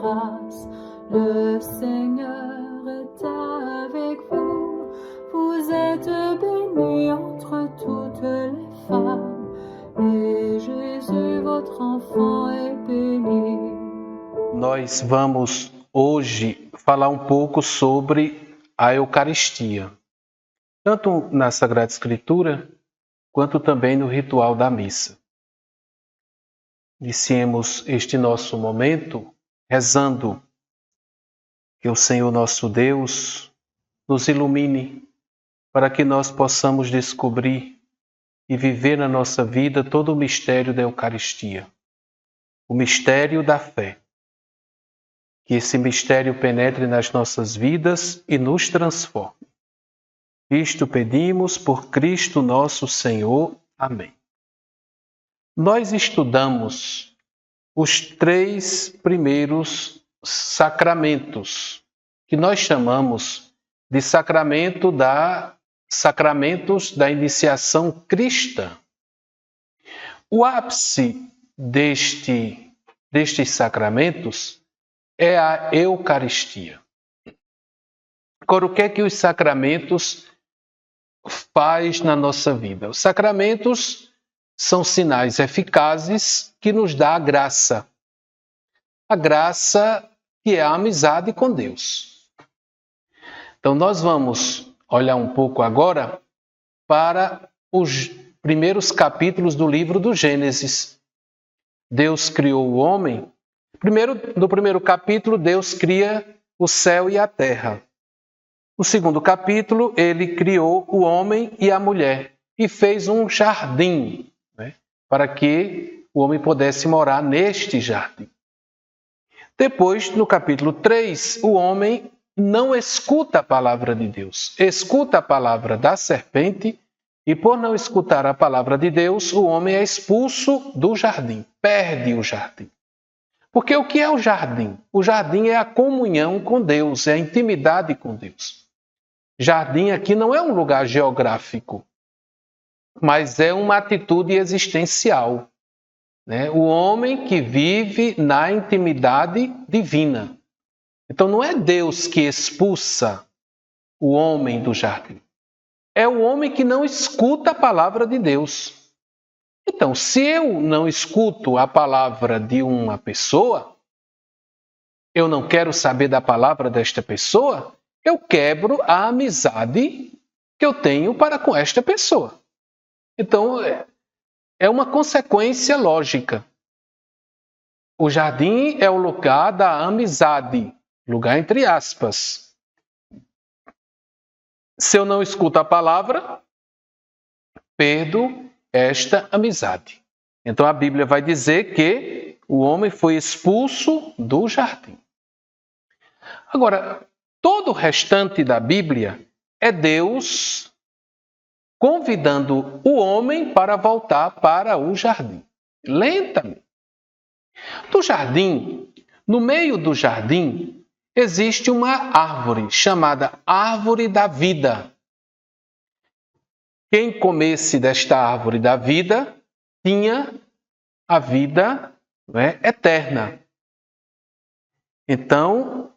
grâce. Le Seigneur est avec vous. Vous êtes bénie entre toutes les femmes, et Jésus, votre enfant, est béni. Nós vamos hoje falar um pouco sobre a Eucaristia, tanto na Sagrada Escritura, quanto também no ritual da missa. Iniciemos este nosso momento rezando que o Senhor nosso Deus nos ilumine para que nós possamos descobrir e viver na nossa vida todo o mistério da Eucaristia, o mistério da fé. Que esse mistério penetre nas nossas vidas e nos transforme. Isto pedimos por Cristo nosso Senhor. Amém. Nós estudamos os 3 primeiros sacramentos, que nós chamamos de sacramentos da iniciação cristã. O ápice destes sacramentos é a Eucaristia. Agora, o que é que os sacramentos faz na nossa vida? Os sacramentos são sinais eficazes que nos dá a graça. A graça que é a amizade com Deus. Então, nós vamos olhar um pouco agora para os primeiros capítulos do livro do Gênesis. Deus criou o homem. No primeiro capítulo, Deus cria o céu e a terra. No segundo capítulo, ele criou o homem e a mulher e fez um jardim, para que o homem pudesse morar neste jardim. Depois, no capítulo 3, o homem não escuta a palavra de Deus, escuta a palavra da serpente e, por não escutar a palavra de Deus, o homem é expulso do jardim, perde o jardim. Porque o que é o jardim? O jardim é a comunhão com Deus, é a intimidade com Deus. Jardim aqui não é um lugar geográfico, mas é uma atitude existencial. O homem que vive na intimidade divina. Então não é Deus que expulsa o homem do jardim. É o homem que não escuta a palavra de Deus. Então, se eu não escuto a palavra de uma pessoa, eu não quero saber da palavra desta pessoa, eu quebro a amizade que eu tenho para com esta pessoa. Então, é uma consequência lógica. O jardim é o lugar da amizade, lugar entre aspas. Se eu não escuto a palavra, perdo esta amizade. Então a Bíblia vai dizer que o homem foi expulso do jardim. Agora, todo o restante da Bíblia é Deus convidando o homem para voltar para o jardim. Lentamente. Do jardim, no meio do jardim, existe uma árvore chamada Árvore da Vida. Quem comesse desta árvore da vida tinha a vida eterna. Então,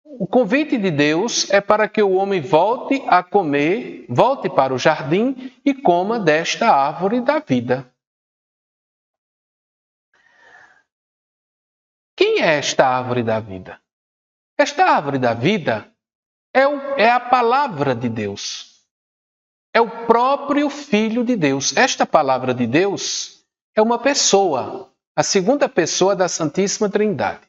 o convite de Deus é para que o homem volte a comer, volte para o jardim e coma desta árvore da vida. Quem é esta árvore da vida? Esta árvore da vida é a palavra de Deus. É o próprio Filho de Deus. Esta palavra de Deus é uma pessoa, a segunda pessoa da Santíssima Trindade.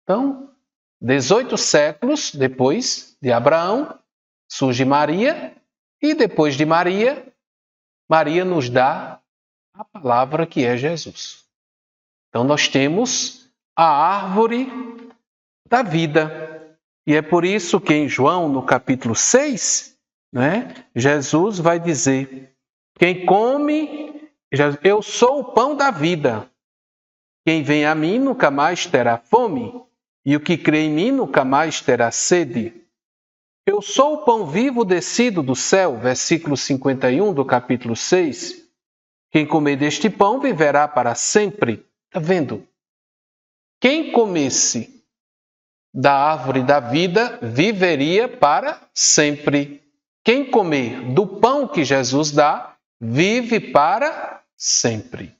Então, 18 séculos depois de Abraão, surge Maria, e depois de Maria, Maria nos dá a palavra que é Jesus. Então, nós temos a árvore da vida. E é por isso que em João, no capítulo 6, Jesus vai dizer: quem come, eu sou o pão da vida. Quem vem a mim nunca mais terá fome, e o que crê em mim nunca mais terá sede. Eu sou o pão vivo descido do céu, versículo 51 do capítulo 6. Quem comer deste pão viverá para sempre. Está vendo? Quem comesse da árvore da vida viveria para sempre. Quem comer do pão que Jesus dá, vive para sempre.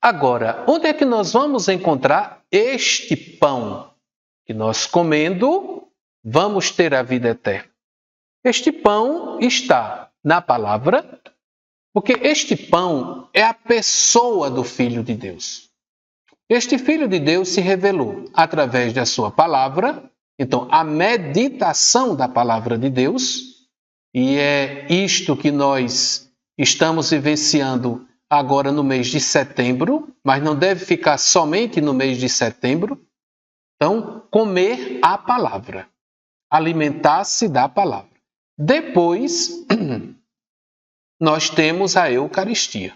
Agora, onde é que nós vamos encontrar este pão que nós comendo vamos ter a vida eterna? Este pão está na palavra, porque este pão é a pessoa do Filho de Deus. Este Filho de Deus se revelou através da sua palavra, então a meditação da palavra de Deus, e é isto que nós estamos vivenciando agora no mês de setembro, mas não deve ficar somente no mês de setembro. Então, comer a palavra, alimentar-se da palavra. Depois, nós temos a Eucaristia,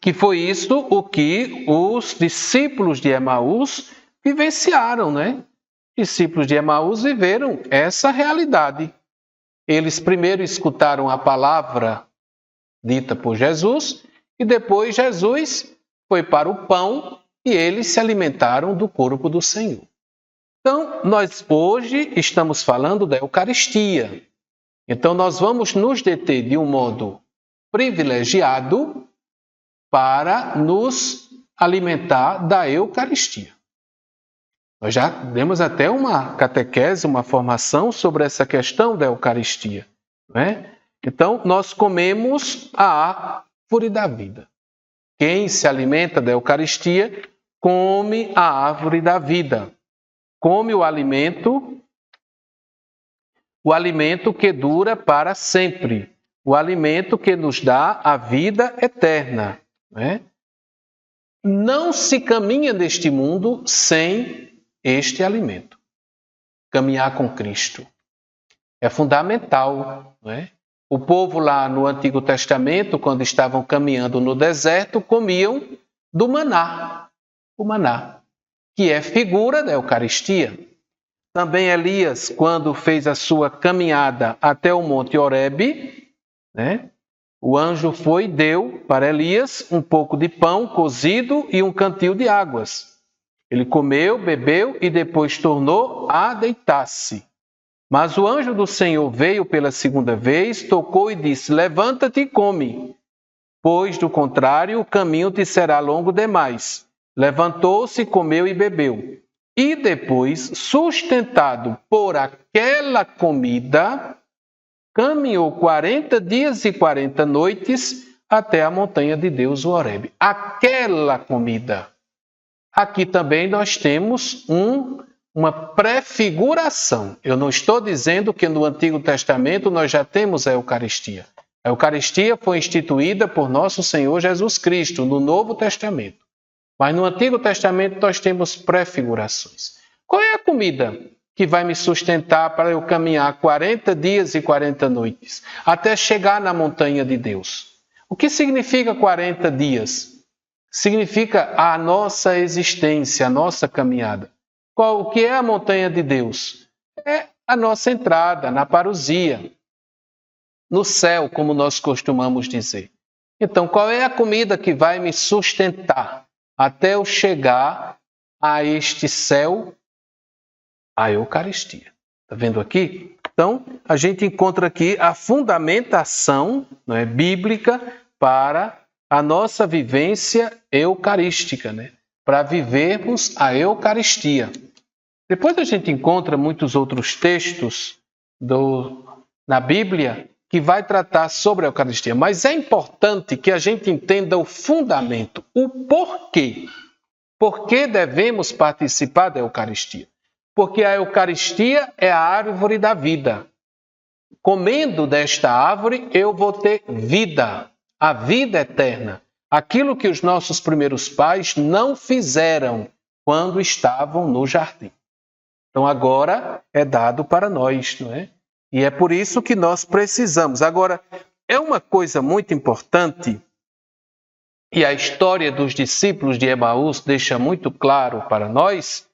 que foi isto o que os discípulos de Emaús vivenciaram, né? Discípulos de Emaús viveram essa realidade. Eles primeiro escutaram a palavra dita por Jesus e depois Jesus foi para o pão e eles se alimentaram do corpo do Senhor. Então, nós hoje estamos falando da Eucaristia. Então, nós vamos nos deter de um modo privilegiado para nos alimentar da Eucaristia. Nós já demos até uma catequese, uma formação sobre essa questão da Eucaristia, não é? Então, nós comemos a árvore da vida. Quem se alimenta da Eucaristia come a árvore da vida. Come o alimento que dura para sempre, o alimento que nos dá a vida eterna. Não se caminha neste mundo sem este alimento. Caminhar com Cristo é fundamental. O povo lá no Antigo Testamento, quando estavam caminhando no deserto, comiam do maná, o maná, que é figura da Eucaristia. Também Elias, quando fez a sua caminhada até o Monte Horebe, o anjo foi e deu para Elias um pouco de pão cozido e um cantil de águas. Ele comeu, bebeu e depois tornou a deitar-se. Mas o anjo do Senhor veio pela segunda vez, tocou e disse: levanta-te e come, pois do contrário o caminho te será longo demais. Levantou-se, comeu e bebeu. E depois, sustentado por aquela comida, caminhou 40 dias e 40 noites até a montanha de Deus, o Horebe. Aquela comida. Aqui também nós temos uma prefiguração. Eu não estou dizendo que no Antigo Testamento nós já temos a Eucaristia. A Eucaristia foi instituída por nosso Senhor Jesus Cristo no Novo Testamento. Mas no Antigo Testamento nós temos prefigurações. Qual é a comida que vai me sustentar para eu caminhar 40 dias e 40 noites até chegar na montanha de Deus? O que significa 40 dias? Significa a nossa existência, a nossa caminhada. O que é a montanha de Deus? É a nossa entrada na parousia, no céu, como nós costumamos dizer. Então, qual é a comida que vai me sustentar até eu chegar a este céu? A Eucaristia. Está vendo aqui? Então, a gente encontra aqui a fundamentação bíblica para a nossa vivência eucarística, para vivermos a Eucaristia. Depois a gente encontra muitos outros textos na Bíblia que vai tratar sobre a Eucaristia, mas é importante que a gente entenda o fundamento, o porquê. Por que devemos participar da Eucaristia? Porque a Eucaristia é a árvore da vida. Comendo desta árvore, eu vou ter vida, a vida eterna. Aquilo que os nossos primeiros pais não fizeram quando estavam no jardim. Então agora é dado para nós, não é? E é por isso que nós precisamos. Agora, é uma coisa muito importante, e a história dos discípulos de Emaús deixa muito claro para nós,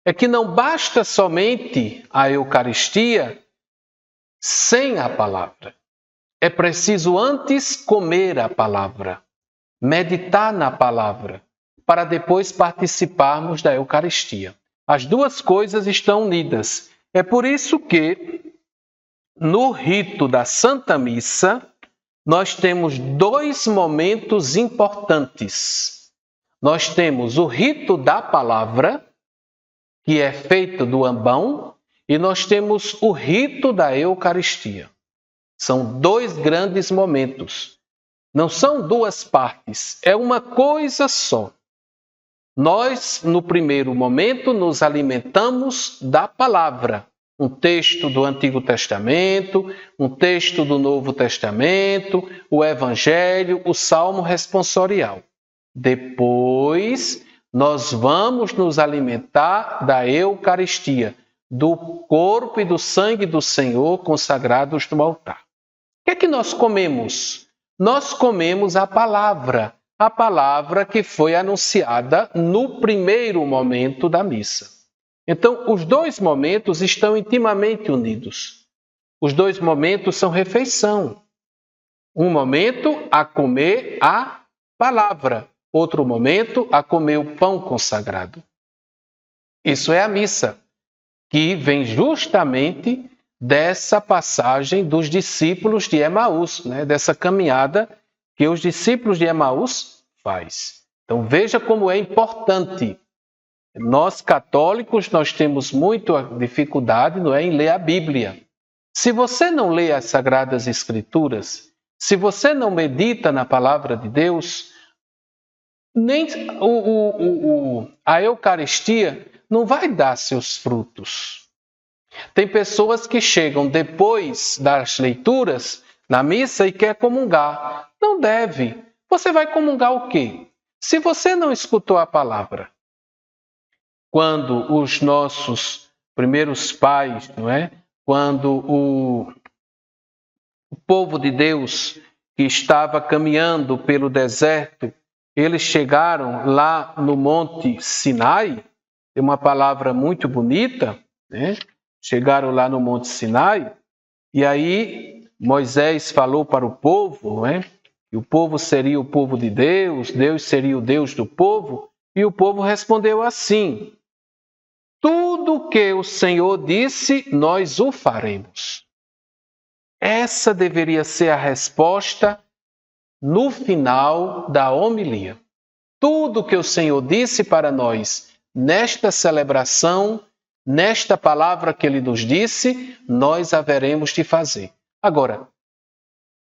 é que não basta somente a Eucaristia sem a palavra. É preciso antes comer a palavra, meditar na palavra, para depois participarmos da Eucaristia. As duas coisas estão unidas. É por isso que, no rito da Santa Missa, nós temos dois momentos importantes. Nós temos o rito da palavra, que é feito do ambão, e nós temos o rito da Eucaristia. São dois grandes momentos. Não são duas partes, é uma coisa só. Nós, no primeiro momento, nos alimentamos da palavra. Um texto do Antigo Testamento, um texto do Novo Testamento, o Evangelho, o Salmo responsorial. Depois, nós vamos nos alimentar da Eucaristia, do corpo e do sangue do Senhor consagrados no altar. O que é que nós comemos? Nós comemos a palavra que foi anunciada no primeiro momento da missa. Então, os dois momentos estão intimamente unidos. Os dois momentos são refeição. Um momento a comer a palavra, outro momento a comer o pão consagrado. Isso é a missa, que vem justamente dessa passagem dos discípulos de Emaús, dessa caminhada que os discípulos de Emaús faz. Então veja como é importante. Nós católicos, nós temos muita dificuldade, em ler a Bíblia. Se você não lê as Sagradas Escrituras, se você não medita na palavra de Deus, nem a Eucaristia não vai dar seus frutos. Tem pessoas que chegam depois das leituras na missa e quer comungar. Não deve. Você vai comungar o quê? Se você não escutou a palavra. Quando os nossos primeiros pais, quando o povo de Deus que estava caminhando pelo deserto, eles chegaram lá no Monte Sinai, tem uma palavra muito bonita, chegaram lá no Monte Sinai, e aí Moisés falou para o povo, que o povo seria o povo de Deus, Deus seria o Deus do povo, e o povo respondeu assim: tudo que o Senhor disse, nós o faremos. Essa deveria ser a resposta no final da homilia. Tudo que o Senhor disse para nós nesta celebração, nesta palavra que Ele nos disse, nós haveremos de fazer. Agora,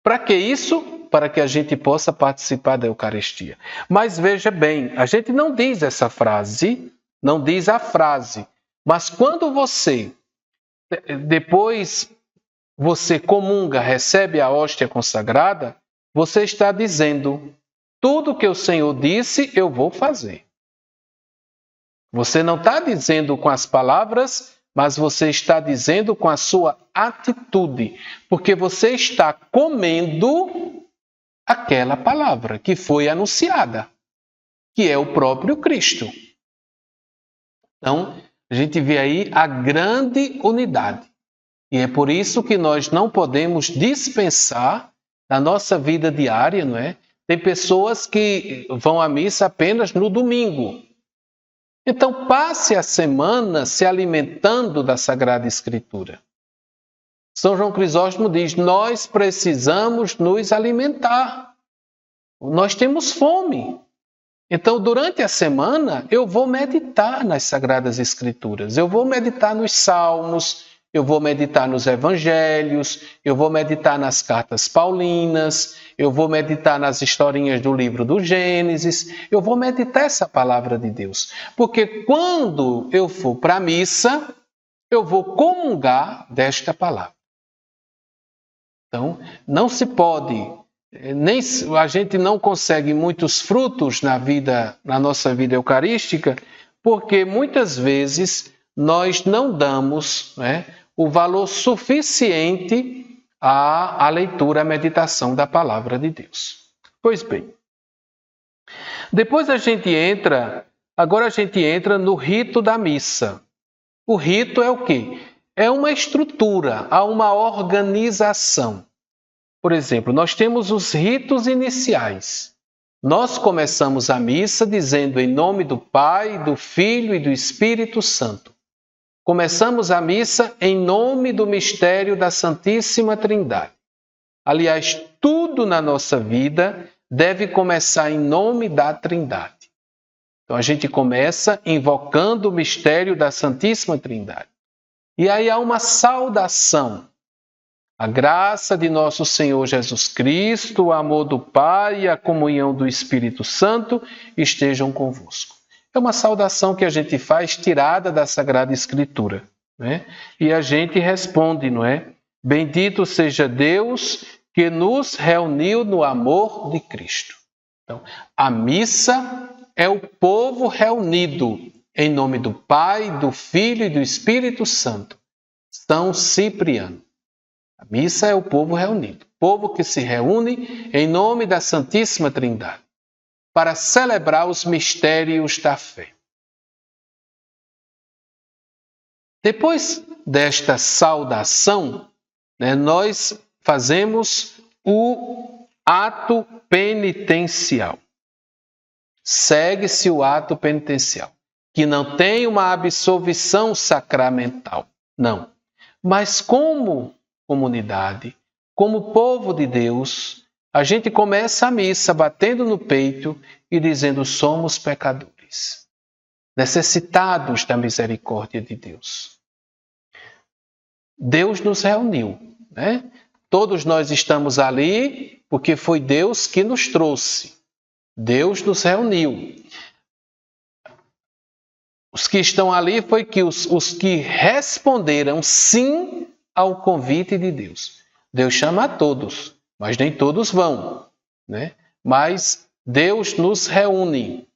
para que isso? Para que a gente possa participar da Eucaristia. Mas veja bem, a gente não diz essa frase, não diz a frase, mas quando depois você comunga, recebe a hóstia consagrada, você está dizendo, tudo que o Senhor disse, eu vou fazer. Você não está dizendo com as palavras, mas você está dizendo com a sua atitude, porque você está comendo aquela palavra que foi anunciada, que é o próprio Cristo. Então, a gente vê aí a grande unidade. E é por isso que nós não podemos dispensar na nossa vida diária, Tem pessoas que vão à missa apenas no domingo. Então, passe a semana se alimentando da Sagrada Escritura. São João Crisóstomo diz, nós precisamos nos alimentar. Nós temos fome. Então, durante a semana, eu vou meditar nas Sagradas Escrituras. Eu vou meditar nos Salmos, eu vou meditar nos Evangelhos, eu vou meditar nas cartas paulinas, eu vou meditar nas historinhas do livro do Gênesis, eu vou meditar essa palavra de Deus. Porque quando eu for para a missa, eu vou comungar desta palavra. Então, não se pode, a gente não consegue muitos frutos na nossa vida eucarística, porque muitas vezes nós não damos o valor suficiente à leitura, à meditação da palavra de Deus. Pois bem, depois agora a gente entra no rito da missa. O rito é o quê? É uma estrutura, há uma organização. Por exemplo, nós temos os ritos iniciais. Nós começamos a missa dizendo em nome do Pai, do Filho e do Espírito Santo. Começamos a missa em nome do mistério da Santíssima Trindade. Aliás, tudo na nossa vida deve começar em nome da Trindade. Então a gente começa invocando o mistério da Santíssima Trindade. E aí há uma saudação. A graça de nosso Senhor Jesus Cristo, o amor do Pai e a comunhão do Espírito Santo estejam convosco. É uma saudação que a gente faz tirada da Sagrada Escritura, né? E a gente responde, não é? Bendito seja Deus que nos reuniu no amor de Cristo. Então, a missa é o povo reunido em nome do Pai, do Filho e do Espírito Santo. São Cipriano. A missa é o povo reunido, povo que se reúne em nome da Santíssima Trindade, para celebrar os mistérios da fé. Depois desta saudação, nós fazemos o ato penitencial. Segue-se o ato penitencial, que não tem uma absolvição sacramental, não. Mas como comunidade, como povo de Deus, a gente começa a missa batendo no peito e dizendo: somos pecadores, necessitados da misericórdia de Deus. Deus nos reuniu, né? Todos nós estamos ali porque foi Deus que nos trouxe. Deus nos reuniu. Os que estão ali foi que os que responderam sim ao convite de Deus. Deus chama a todos, mas nem todos vão, né? Mas Deus nos reúne.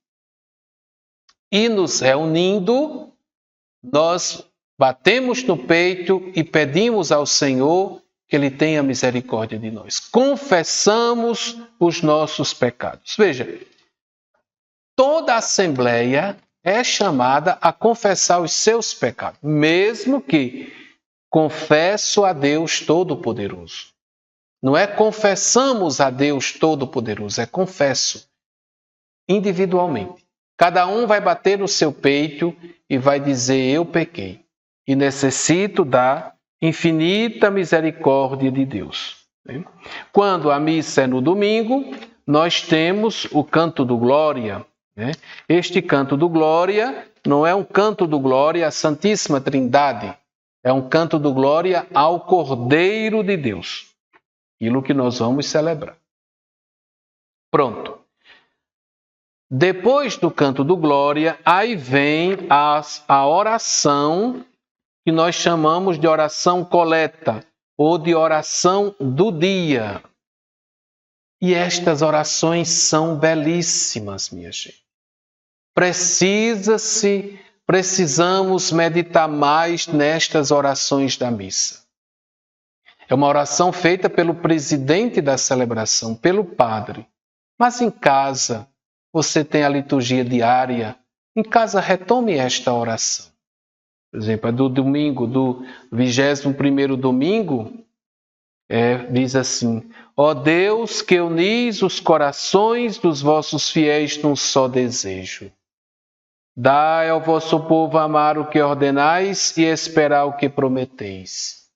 E nos reunindo, nós batemos no peito e pedimos ao Senhor que Ele tenha misericórdia de nós. Confessamos os nossos pecados. Veja, toda a Assembleia é chamada a confessar os seus pecados, mesmo que confesso a Deus Todo-Poderoso. Não é confessamos a Deus Todo-Poderoso, é confesso individualmente. Cada um vai bater no seu peito e vai dizer: eu pequei e necessito da infinita misericórdia de Deus. Quando a missa é no domingo, nós temos o canto do Glória. Este canto do Glória não é um canto do Glória à Santíssima Trindade, é um canto do Glória ao Cordeiro de Deus. Aquilo que nós vamos celebrar. Pronto. Depois do canto do Glória, aí vem a oração que nós chamamos de oração coleta ou de oração do dia. E estas orações são belíssimas, minha gente. Precisamos meditar mais nestas orações da missa. É uma oração feita pelo presidente da celebração, pelo padre. Mas em casa, você tem a liturgia diária. Em casa, retome esta oração. Por exemplo, a do domingo, do 21º domingo, diz assim: ó Deus, que unis os corações dos vossos fiéis num só desejo. Dai ao vosso povo amar o que ordenais e esperar o que prometeis,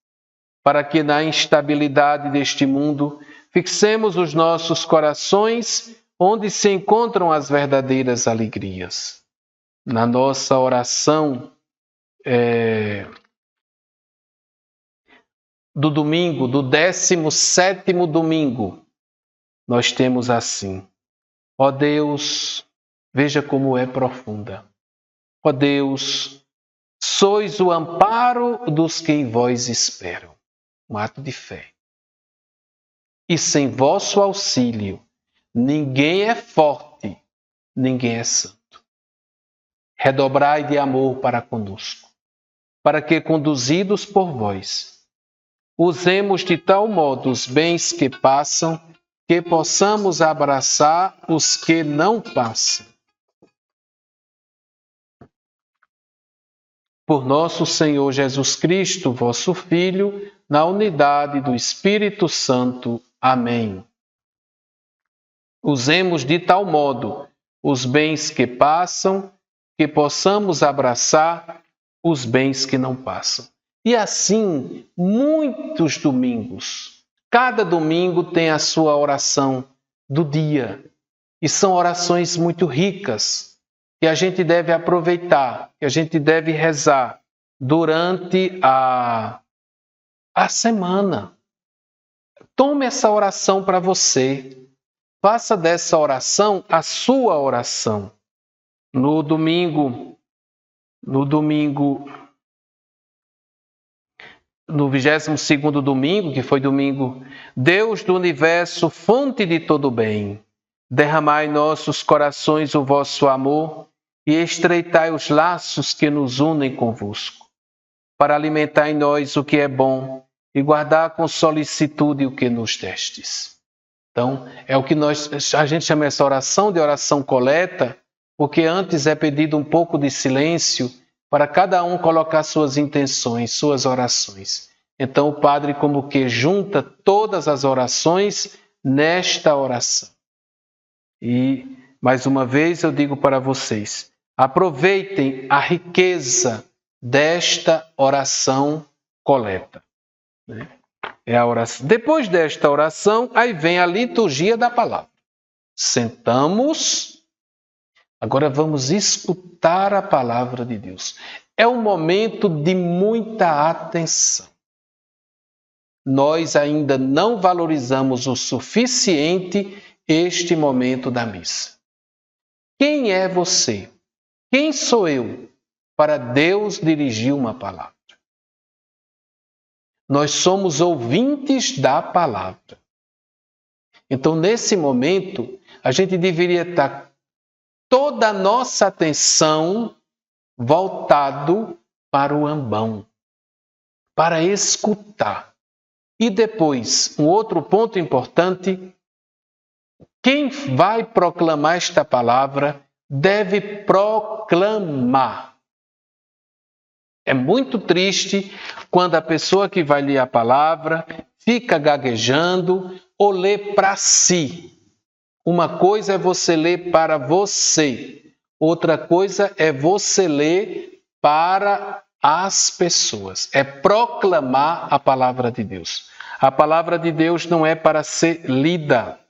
para que na instabilidade deste mundo fixemos os nossos corações onde se encontram as verdadeiras alegrias. Na nossa oração do domingo, do 17º domingo, nós temos assim: ó Deus, veja como é profunda. Ó Deus, sois o amparo dos que em vós esperam. Um ato de fé. E sem vosso auxílio, ninguém é forte, ninguém é santo. Redobrai de amor para conosco, para que, conduzidos por vós, usemos de tal modo os bens que passam, que possamos abraçar os que não passam. Por nosso Senhor Jesus Cristo, vosso Filho, na unidade do Espírito Santo. Amém. Usemos de tal modo os bens que passam, que possamos abraçar os bens que não passam. E assim, muitos domingos. Cada domingo tem a sua oração do dia. E são orações muito ricas, que a gente deve aproveitar, que a gente deve rezar durante a semana. Tome essa oração para você. Faça dessa oração a sua oração. No domingo, no 22º domingo, que foi domingo, Deus do universo, fonte de todo bem, derramai em nossos corações o vosso amor e estreitai os laços que nos unem convosco, para alimentar em nós o que é bom e guardar com solicitude o que nos destes. Então, é o que a gente chama essa oração de oração coleta, porque antes é pedido um pouco de silêncio para cada um colocar suas intenções, suas orações. Então, o padre como que junta todas as orações nesta oração. E, mais uma vez, eu digo para vocês, aproveitem a riqueza desta oração coleta. É a oração. Depois desta oração, aí vem a liturgia da palavra. Sentamos, agora vamos escutar a palavra de Deus. É um momento de muita atenção. Nós ainda não valorizamos o suficiente este momento da missa. Quem é você? Quem sou eu para Deus dirigir uma palavra? Nós somos ouvintes da palavra. Então, nesse momento, a gente deveria estar toda a nossa atenção voltado para o ambão, para escutar. E depois, um outro ponto importante, quem vai proclamar esta palavra deve proclamar. É muito triste quando a pessoa que vai ler a palavra fica gaguejando ou lê para si. Uma coisa é você ler para você, outra coisa é você ler para as pessoas. É proclamar a palavra de Deus. A palavra de Deus não é para ser lida.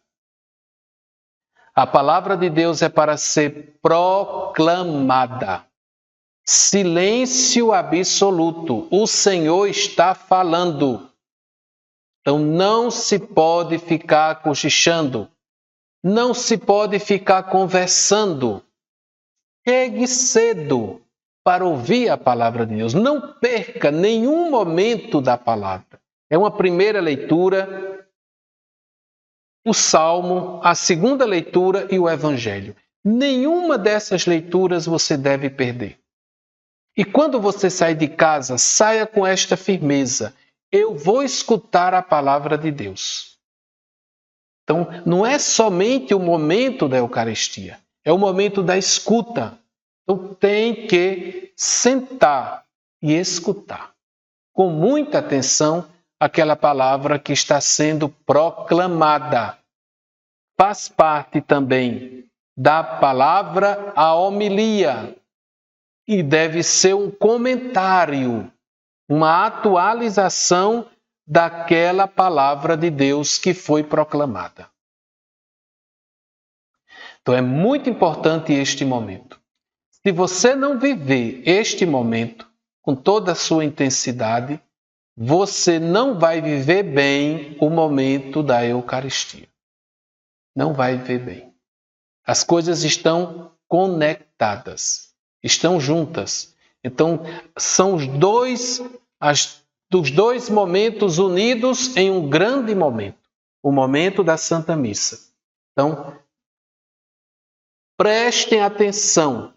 A palavra de Deus é para ser proclamada. Silêncio absoluto. O Senhor está falando. Então não se pode ficar cochichando. Não se pode ficar conversando. Chegue cedo para ouvir a palavra de Deus. Não perca nenhum momento da palavra. É uma primeira leitura, o Salmo, a segunda leitura e o Evangelho. Nenhuma dessas leituras você deve perder. E quando você sair de casa, saia com esta firmeza. Eu vou escutar a palavra de Deus. Então, não é somente o momento da Eucaristia, é o momento da escuta. Então, tem que sentar e escutar com muita atenção aquela palavra que está sendo proclamada. Faz parte também da palavra a homilia. E deve ser um comentário, uma atualização daquela palavra de Deus que foi proclamada. Então é muito importante este momento. Se você não viver este momento com toda a sua intensidade, você não vai viver bem o momento da Eucaristia. Não vai viver bem. As coisas estão conectadas. Estão juntas. Então, são os dois momentos unidos em um grande momento. O momento da Santa Missa. Então, prestem atenção.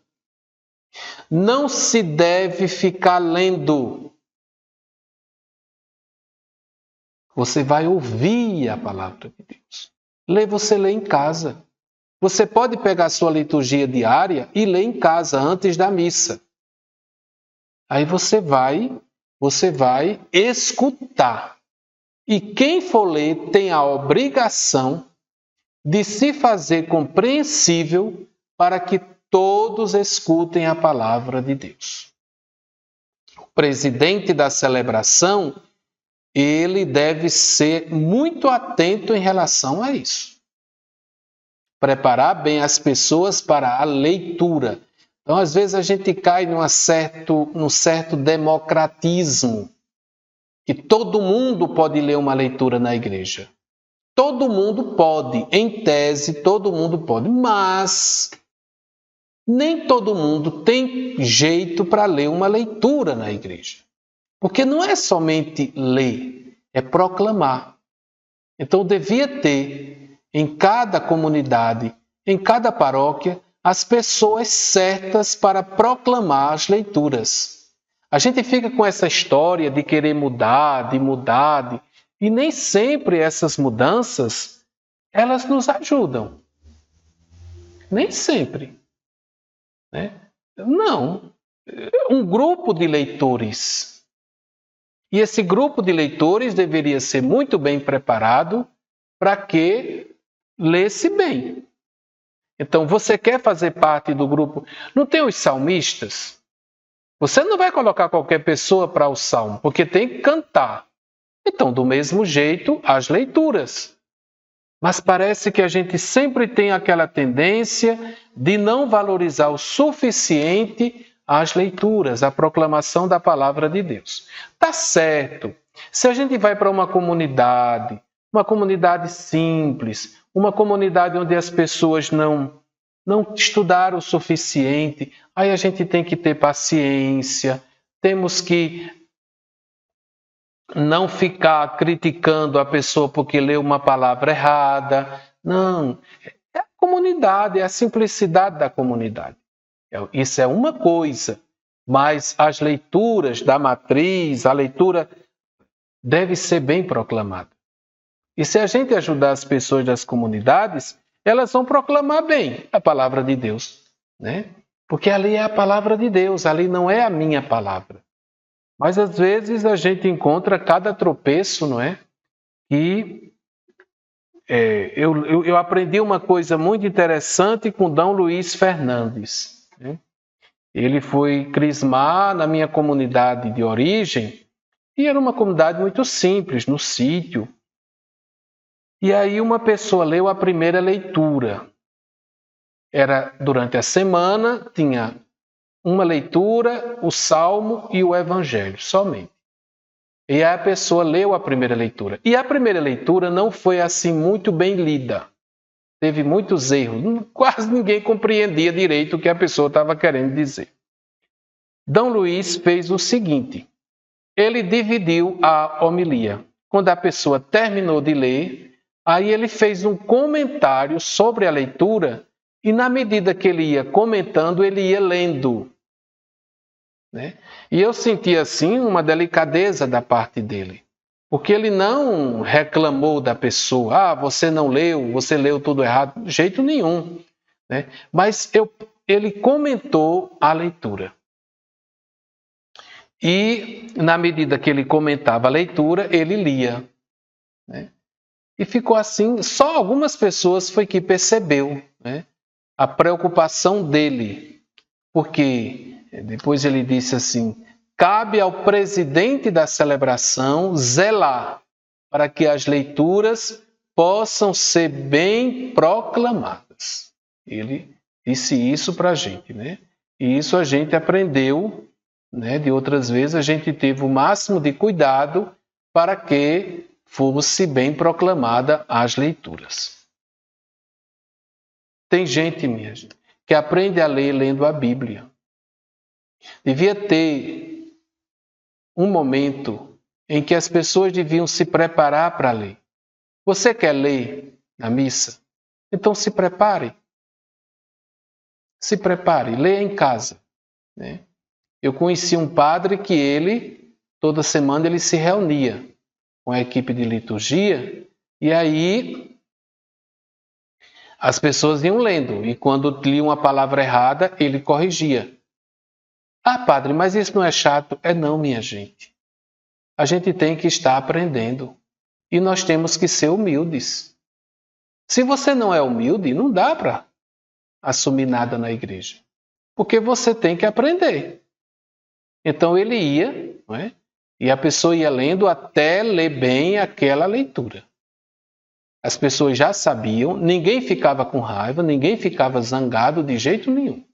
Não se deve ficar lendo. Você vai ouvir a palavra de Deus. Você lê em casa. Você pode pegar a sua liturgia diária e ler em casa antes da missa. Aí você vai escutar. E quem for ler tem a obrigação de se fazer compreensível para que todos escutem a palavra de Deus. O presidente da celebração, ele deve ser muito atento em relação a isso. Preparar bem as pessoas para a leitura. Então, às vezes, a gente cai num certo democratismo, que todo mundo pode ler uma leitura na igreja. Todo mundo pode, em tese, todo mundo pode, mas nem todo mundo tem jeito para ler uma leitura na igreja. Porque não é somente ler, é proclamar. Então devia ter em cada comunidade, em cada paróquia, as pessoas certas para proclamar as leituras. A gente fica com essa história de querer mudar, e nem sempre essas mudanças, elas nos ajudam. Nem sempre. Né? Não. Um grupo de leitores. E esse grupo de leitores deveria ser muito bem preparado para que lesse bem. Então, você quer fazer parte do grupo? Não tem os salmistas? Você não vai colocar qualquer pessoa para o salmo, porque tem que cantar. Então, do mesmo jeito, as leituras. Mas parece que a gente sempre tem aquela tendência de não valorizar o suficiente as leituras, a proclamação da palavra de Deus. Tá certo. Se a gente vai para uma comunidade simples, uma comunidade onde as pessoas não estudaram o suficiente, aí a gente tem que ter paciência, temos que não ficar criticando a pessoa porque leu uma palavra errada. Não, é a comunidade, é a simplicidade da comunidade. Isso é uma coisa, mas as leituras da matriz, a leitura deve ser bem proclamada. E se a gente ajudar as pessoas das comunidades, elas vão proclamar bem a palavra de Deus, né? Porque ali é a palavra de Deus, ali não é a minha palavra. Mas às vezes a gente encontra cada tropeço, não é? E eu aprendi uma coisa muito interessante com D. Luiz Fernandes. Né? Ele foi crismar na minha comunidade de origem, e era uma comunidade muito simples, no sítio. E aí uma pessoa leu a primeira leitura. Era durante a semana, tinha uma leitura, o Salmo e o Evangelho, somente. E aí a pessoa leu a primeira leitura. E a primeira leitura não foi assim muito bem lida. Teve muitos erros. Quase ninguém compreendia direito o que a pessoa estava querendo dizer. D. Luiz fez o seguinte. Ele dividiu a homilia. Quando a pessoa terminou de ler, aí ele fez um comentário sobre a leitura e na medida que ele ia comentando, ele ia lendo. Né? E eu senti assim uma delicadeza da parte dele, porque ele não reclamou da pessoa, você não leu, você leu tudo errado, de jeito nenhum. Né? Mas ele comentou a leitura. E na medida que ele comentava a leitura, ele lia. Né? E ficou assim, só algumas pessoas foi que percebeu, né, a preocupação dele, porque depois ele disse assim, cabe ao presidente da celebração zelar para que as leituras possam ser bem proclamadas. Ele disse isso para a gente, né? E isso a gente aprendeu, né? De outras vezes a gente teve o máximo de cuidado para que fosse bem proclamada as leituras. Tem gente, minha gente, que aprende a ler lendo a Bíblia. Devia ter um momento em que as pessoas deviam se preparar para ler. Você quer ler na missa? Então se prepare. Se prepare, leia em casa. Né? Eu conheci um padre que toda semana ele se reunia com a equipe de liturgia e aí as pessoas iam lendo e quando liam uma palavra errada, ele corrigia. Padre, mas isso não é chato? Não, minha gente. A gente tem que estar aprendendo. E nós temos que ser humildes. Se você não é humilde, não dá para assumir nada na igreja. Porque você tem que aprender. Então ele ia, não é? E a pessoa ia lendo até ler bem aquela leitura. As pessoas já sabiam, ninguém ficava com raiva, ninguém ficava zangado de jeito nenhum.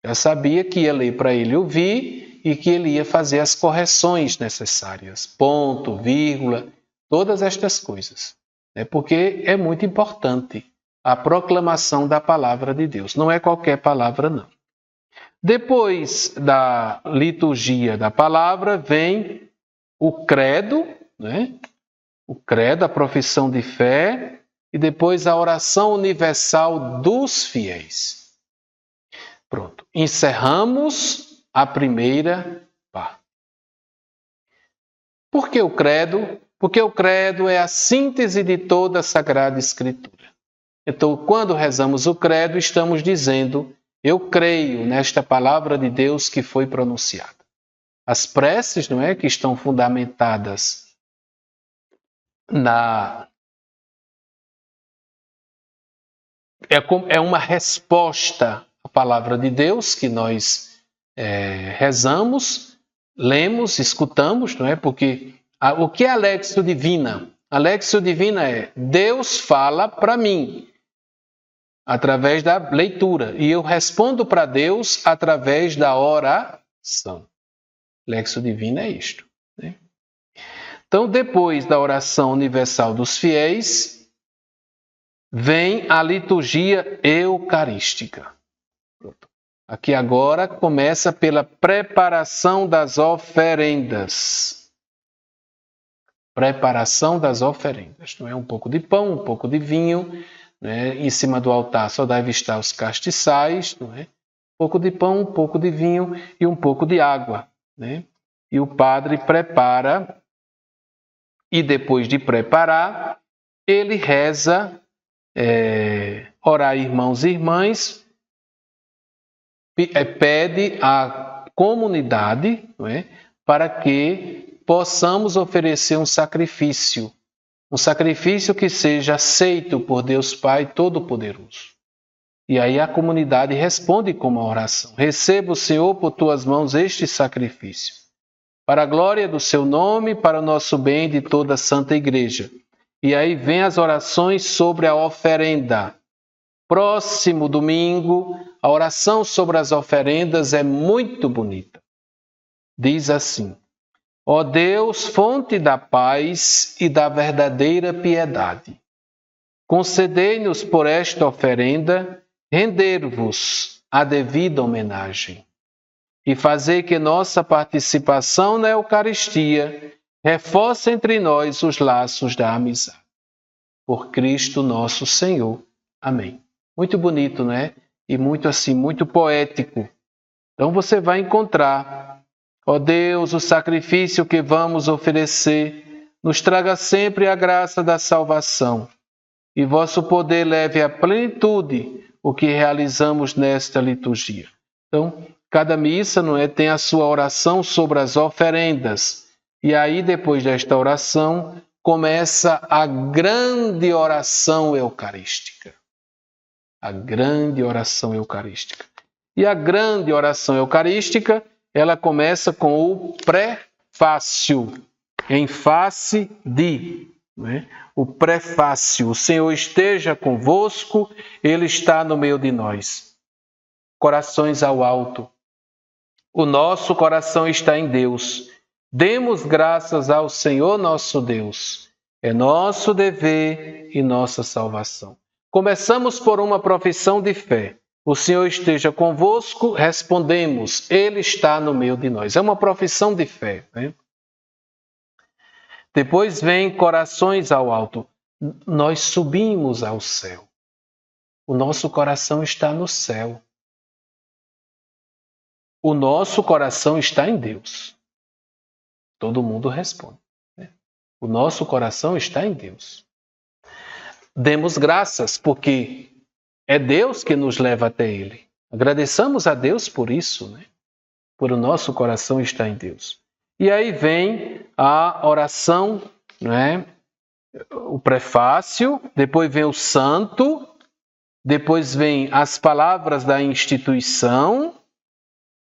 Já sabia que ia ler para ele ouvir e que ele ia fazer as correções necessárias, ponto, vírgula, todas estas coisas. Porque é muito importante a proclamação da palavra de Deus. Não é qualquer palavra, não. Depois da liturgia da palavra vem o credo, né? O credo, a profissão de fé, e depois a oração universal dos fiéis. Pronto, encerramos a primeira parte. Por que o credo? Porque o credo é a síntese de toda a Sagrada Escritura. Então, quando rezamos o credo, estamos dizendo: eu creio nesta palavra de Deus que foi pronunciada. As preces, não é, que estão fundamentadas é uma resposta à palavra de Deus que nós rezamos, lemos, escutamos, não é? Porque o que é a Lectio Divina? A Lectio Divina é Deus fala para mim através da leitura e eu respondo para Deus através da oração. Lectio Divina é isto, né? Então, depois da oração universal dos fiéis, vem a liturgia eucarística. Aqui agora começa pela preparação das oferendas. Preparação das oferendas. Não é um pouco de pão, um pouco de vinho, né? Em cima do altar só deve estar os castiçais, não é? Um pouco de pão, um pouco de vinho e um pouco de água, né? E o padre prepara. E depois de preparar, ele reza, orar irmãos e irmãs, pede à comunidade, não é, para que possamos oferecer um sacrifício que seja aceito por Deus Pai Todo-Poderoso. E aí a comunidade responde com uma oração: receba, Senhor, por tuas mãos este sacrifício, para a glória do seu nome, para o nosso bem de toda a Santa Igreja. E aí vem as orações sobre a oferenda. Próximo domingo, a oração sobre as oferendas é muito bonita. Diz assim: ó Deus, fonte da paz e da verdadeira piedade, concedei-nos por esta oferenda render-vos a devida homenagem e fazer que nossa participação na Eucaristia reforce entre nós os laços da amizade. Por Cristo nosso Senhor. Amém. Muito bonito, não é? E muito poético. Então você vai encontrar, ó Deus, o sacrifício que vamos oferecer nos traga sempre a graça da salvação, e vosso poder leve à plenitude o que realizamos nesta liturgia. Então, cada missa, não é, tem a sua oração sobre as oferendas. E aí, depois desta oração, começa a grande oração eucarística. A grande oração eucarística. E a grande oração eucarística, ela começa com o prefácio, em face de. Não é? O prefácio: o Senhor esteja convosco, Ele está no meio de nós. Corações ao alto. O nosso coração está em Deus. Demos graças ao Senhor nosso Deus. É nosso dever e nossa salvação. Começamos por uma profissão de fé. O Senhor esteja convosco, respondemos, Ele está no meio de nós. É uma profissão de fé, né? Depois vem corações ao alto. Nós subimos ao céu. O nosso coração está no céu. O nosso coração está em Deus. Todo mundo responde, né? O nosso coração está em Deus. Demos graças, porque é Deus que nos leva até Ele. Agradeçamos a Deus por isso, né? Por o nosso coração estar em Deus. E aí vem a oração, não é? o prefácio, depois vem o santo, depois vem as palavras da instituição,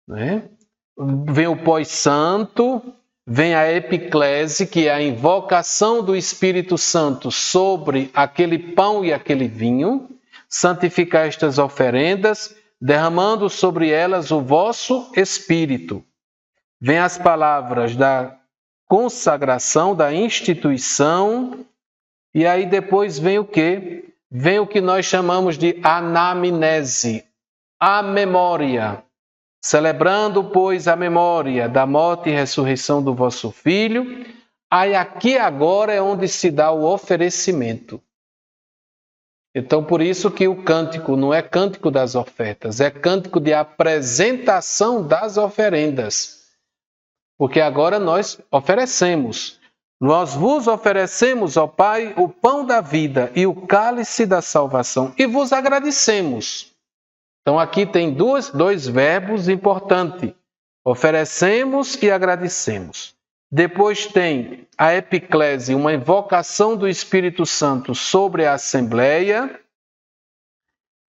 né? Vem o pós-santo, vem a epiclese, que é a invocação do Espírito Santo sobre aquele pão e aquele vinho, santificar estas oferendas, derramando sobre elas o vosso Espírito. Vem as palavras da consagração, da instituição, e aí depois vem o quê? Vem o que nós chamamos de anamnese, a memória. Celebrando, pois, a memória da morte e ressurreição do vosso Filho, aí aqui agora é onde se dá o oferecimento. Então, por isso que o cântico não é cântico das ofertas, é cântico de apresentação das oferendas. Porque agora nós oferecemos. Nós vos oferecemos, ó Pai, o pão da vida e o cálice da salvação, e vos agradecemos. Então aqui tem dois verbos importantes. Oferecemos e agradecemos. Depois tem a epiclese, uma invocação do Espírito Santo sobre a Assembleia.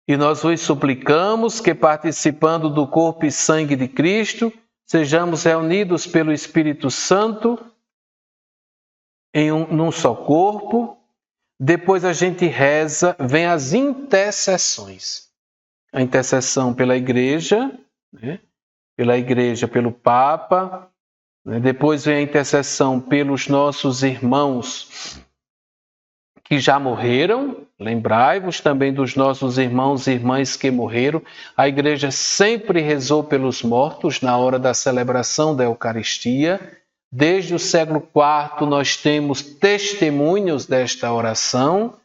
E nós vos suplicamos que, participando do corpo e sangue de Cristo, sejamos reunidos pelo Espírito Santo num só corpo. Depois a gente reza, vem as intercessões. A intercessão pela igreja, né? Pela igreja, pelo Papa. Né? Depois vem a intercessão pelos nossos irmãos que já morreram. Lembrai-vos também dos nossos irmãos e irmãs que morreram. A igreja sempre rezou pelos mortos na hora da celebração da Eucaristia. Desde o século IV nós temos testemunhos desta oração,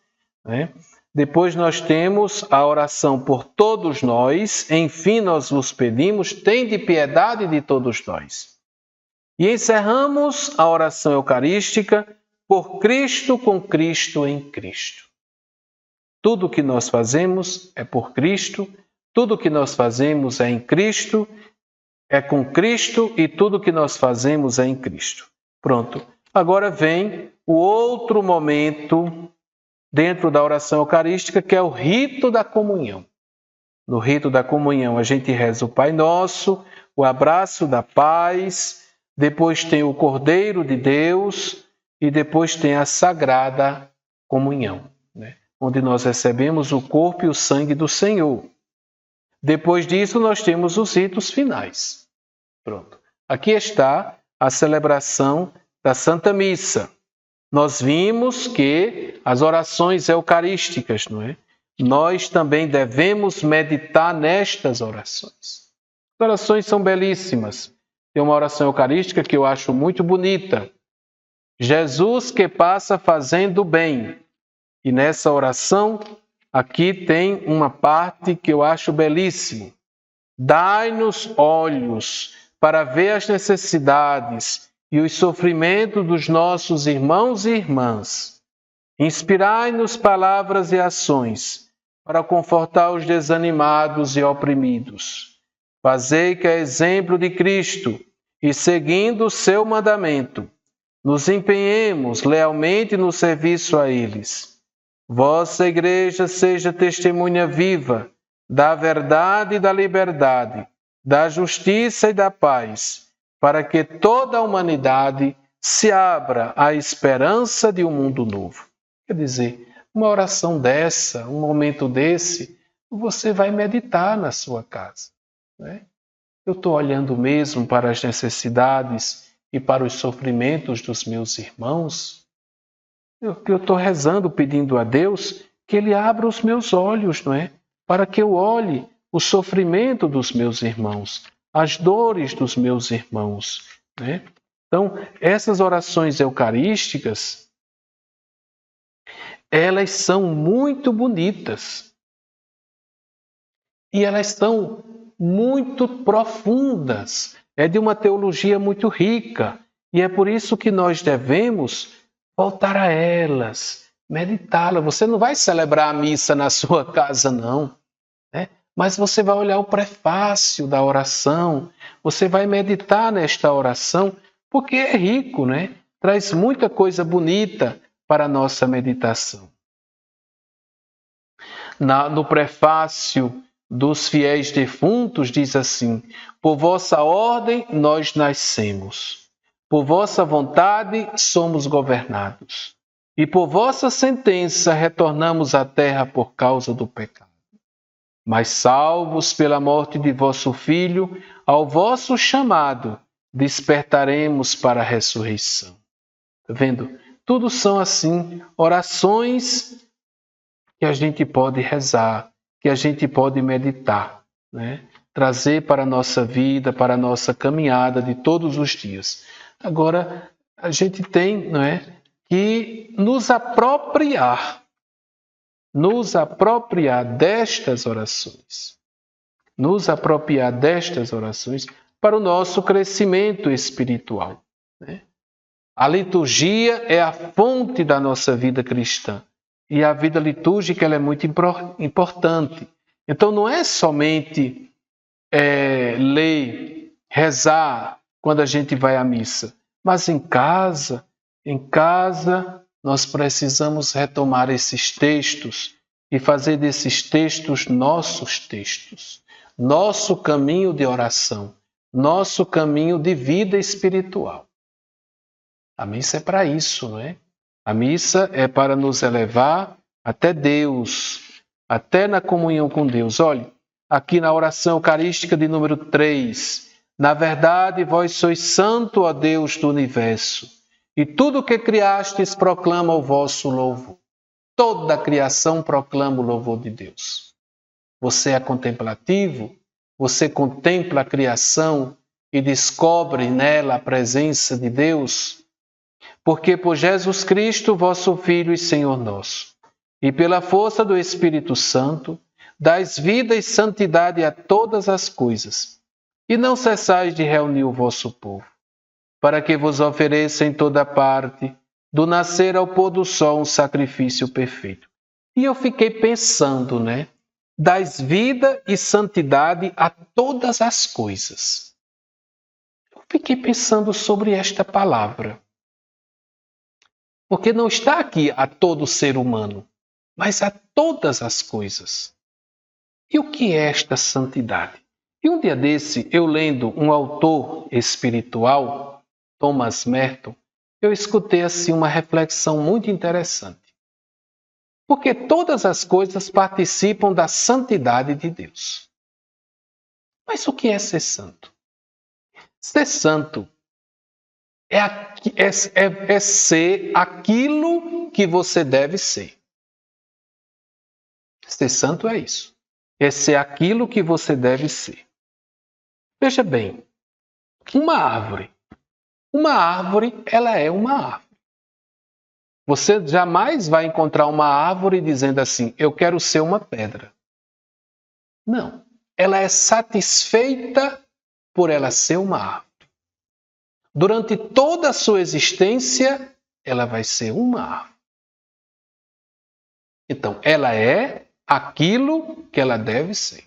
né? Depois nós temos a oração por todos nós. Enfim, nós vos pedimos, tende piedade de todos nós. E encerramos a oração eucarística por Cristo, com Cristo, em Cristo. Tudo o que nós fazemos é por Cristo, tudo o que nós fazemos é em Cristo, é com Cristo e tudo o que nós fazemos é em Cristo. Pronto. Agora vem o outro momento dentro da oração eucarística, que é o rito da comunhão. No rito da comunhão, a gente reza o Pai Nosso, o abraço da paz, depois tem o Cordeiro de Deus e depois tem a Sagrada Comunhão, né? Onde nós recebemos o corpo e o sangue do Senhor. Depois disso, nós temos os ritos finais. Pronto. Aqui está a celebração da Santa Missa. Nós vimos que as orações eucarísticas, não é? Nós também devemos meditar nestas orações. As orações são belíssimas. Tem uma oração eucarística que eu acho muito bonita. Jesus que passa fazendo bem. E nessa oração, aqui tem uma parte que eu acho belíssima. Dai-nos olhos para ver as necessidades e os sofrimentos dos nossos irmãos e irmãs. Inspirai-nos palavras e ações para confortar os desanimados e oprimidos. Fazei que, a exemplo de Cristo e seguindo o seu mandamento, nos empenhemos lealmente no serviço a eles. Vossa Igreja seja testemunha viva da verdade e da liberdade, da justiça e da paz, para que toda a humanidade se abra à esperança de um mundo novo. Quer dizer, uma oração dessa, um momento desse, você vai meditar na sua casa, né? Eu estou olhando mesmo para as necessidades e para os sofrimentos dos meus irmãos. Eu estou rezando, pedindo a Deus que Ele abra os meus olhos, não é? Para que eu olhe o sofrimento dos meus irmãos, as dores dos meus irmãos, né? Então, essas orações eucarísticas, elas são muito bonitas. E elas são muito profundas. É de uma teologia muito rica. E é por isso que nós devemos voltar a elas, meditá-las. Você não vai celebrar a missa na sua casa, não, né? Mas você vai olhar o prefácio da oração, você vai meditar nesta oração, porque é rico, né? Traz muita coisa bonita para a nossa meditação. No prefácio dos fiéis defuntos diz assim: por vossa ordem nós nascemos, por vossa vontade somos governados, e por vossa sentença retornamos à terra por causa do pecado. Mas salvos pela morte de vosso Filho, ao vosso chamado despertaremos para a ressurreição. Está vendo? Tudo são assim orações que a gente pode rezar, que a gente pode meditar, né? Trazer para a nossa vida, para a nossa caminhada de todos os dias. Agora, a gente tem, não é, que nos apropriar destas orações. Nos apropriar destas orações para o nosso crescimento espiritual, né? A liturgia é a fonte da nossa vida cristã. E a vida litúrgica ela é muito importante. Então não é somente ler, rezar quando a gente vai à missa, mas em casa nós precisamos retomar esses textos e fazer desses textos nossos textos, nosso caminho de oração, nosso caminho de vida espiritual. A missa é para isso, não é? A missa é para nos elevar até Deus, até na comunhão com Deus. Olhe, aqui na oração eucarística de número 3, na verdade vós sois santo, ó Deus do universo, e tudo o que criastes proclama o vosso louvor. Toda a criação proclama o louvor de Deus. Você é contemplativo? Você contempla a criação e descobre nela a presença de Deus? Porque por Jesus Cristo, vosso Filho e Senhor nosso, e pela força do Espírito Santo, dais vida e santidade a todas as coisas, e não cessais de reunir o vosso povo, para que vos ofereça em toda parte, do nascer ao pôr do sol, um sacrifício perfeito. E eu fiquei pensando, né? Dais vida e santidade a todas as coisas. Eu fiquei pensando sobre esta palavra. Porque não está aqui a todo ser humano, mas a todas as coisas. E o que é esta santidade? E um dia desse, eu lendo um autor espiritual, Thomas Merton, eu escutei assim uma reflexão muito interessante. Porque todas as coisas participam da santidade de Deus. Mas o que é ser santo? Ser santo é ser aquilo que você deve ser. Ser santo é isso. É ser aquilo que você deve ser. Veja bem, uma árvore. Uma árvore, ela é uma árvore. Você jamais vai encontrar uma árvore dizendo assim, eu quero ser uma pedra. Não. Ela é satisfeita por ela ser uma árvore. Durante toda a sua existência, ela vai ser uma árvore. Então, ela é aquilo que ela deve ser.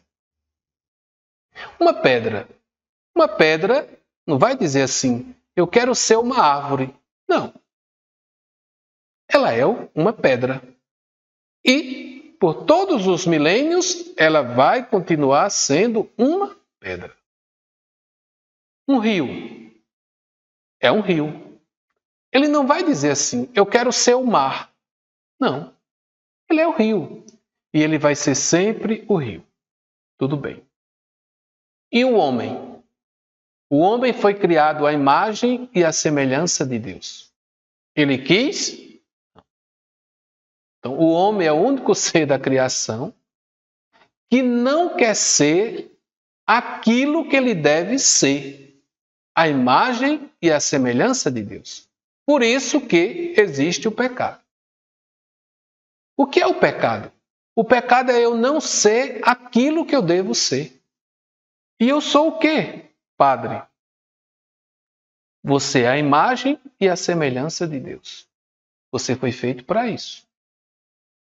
Uma pedra não vai dizer assim, eu quero ser uma árvore. Não. Ela é uma pedra. E, por todos os milênios, ela vai continuar sendo uma pedra. Um rio é um rio. Ele não vai dizer assim, eu quero ser o mar. Não. Ele é o rio. E ele vai ser sempre o rio. Tudo bem. E o homem? O homem foi criado à imagem e à semelhança de Deus. Ele quis? Então, o homem é o único ser da criação que não quer ser aquilo que ele deve ser, a imagem e a semelhança de Deus. Por isso que existe o pecado. O que é o pecado? O pecado é eu não ser aquilo que eu devo ser. E eu sou o quê, Padre? Você é a imagem e a semelhança de Deus. Você foi feito para isso.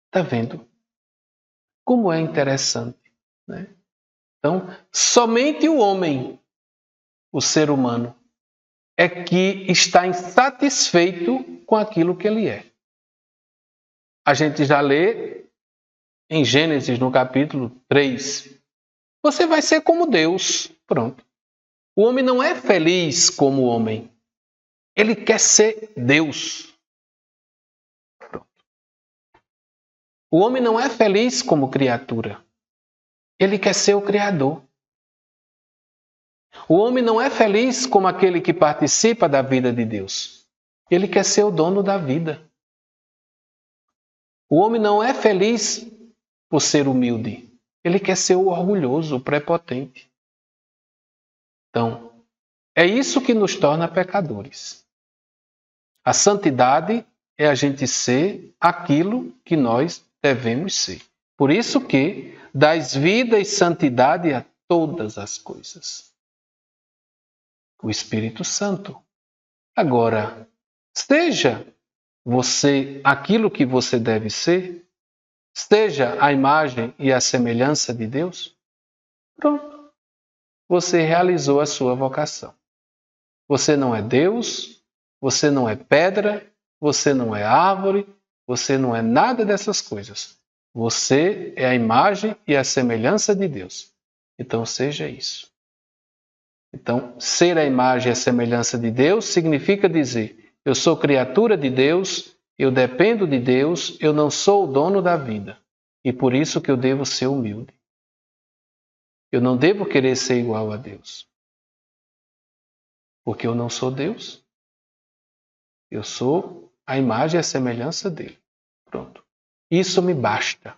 Está vendo? Como é interessante, né? Então, somente o homem, o ser humano, é que está insatisfeito com aquilo que ele é. A gente já lê em Gênesis, no capítulo 3. Você vai ser como Deus. Pronto. O homem não é feliz como homem. Ele quer ser Deus. Pronto. O homem não é feliz como criatura. Ele quer ser o Criador. O homem não é feliz como aquele que participa da vida de Deus. Ele quer ser o dono da vida. O homem não é feliz por ser humilde. Ele quer ser o orgulhoso, o prepotente. Então, é isso que nos torna pecadores. A santidade é a gente ser aquilo que nós devemos ser. Por isso que dás vida e santidade a todas as coisas. O Espírito Santo. Agora, seja você aquilo que você deve ser, seja a imagem e a semelhança de Deus, pronto. Você realizou a sua vocação. Você não é Deus, você não é pedra, você não é árvore, você não é nada dessas coisas. Você é a imagem e a semelhança de Deus. Então seja isso. Então, ser a imagem e a semelhança de Deus significa dizer: eu sou criatura de Deus, eu dependo de Deus, eu não sou o dono da vida. E por isso que eu devo ser humilde. Eu não devo querer ser igual a Deus. Porque eu não sou Deus. Eu sou a imagem e a semelhança dele. Pronto. Isso me basta.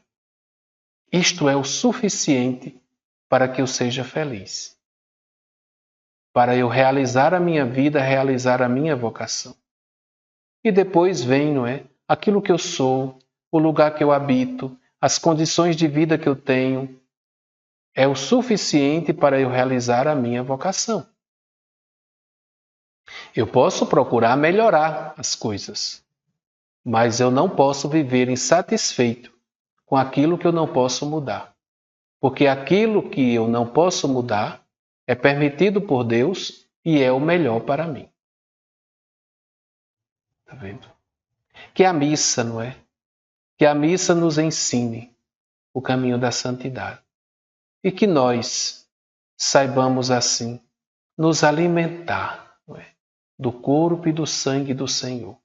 Isto é o suficiente para que eu seja feliz. Para eu realizar a minha vida, realizar a minha vocação. E depois vem, não é? Aquilo que eu sou, o lugar que eu habito, as condições de vida que eu tenho, é o suficiente para eu realizar a minha vocação. Eu posso procurar melhorar as coisas, mas eu não posso viver insatisfeito com aquilo que eu não posso mudar. Porque aquilo que eu não posso mudar é permitido por Deus e é o melhor para mim. Tá vendo? Que a missa, não é? Que a missa nos ensine o caminho da santidade. E que nós saibamos assim nos alimentar, não é? Do corpo e do sangue do Senhor.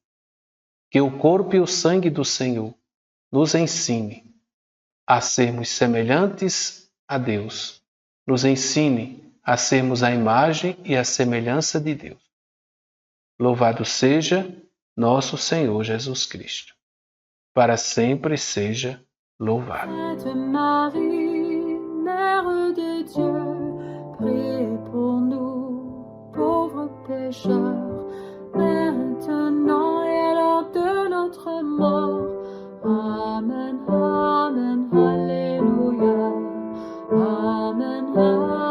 Que o corpo e o sangue do Senhor nos ensine a sermos semelhantes a Deus. Nos ensine a sermos a imagem e a semelhança de Deus. Louvado seja nosso Senhor Jesus Cristo. Para sempre seja louvado. Sainte Marie, Mère de Dieu, priez pour nous, pauvres pécheurs, maintenant et à l'heure de notre mort. Amen, Amen, Alléluia. Amen, Amen.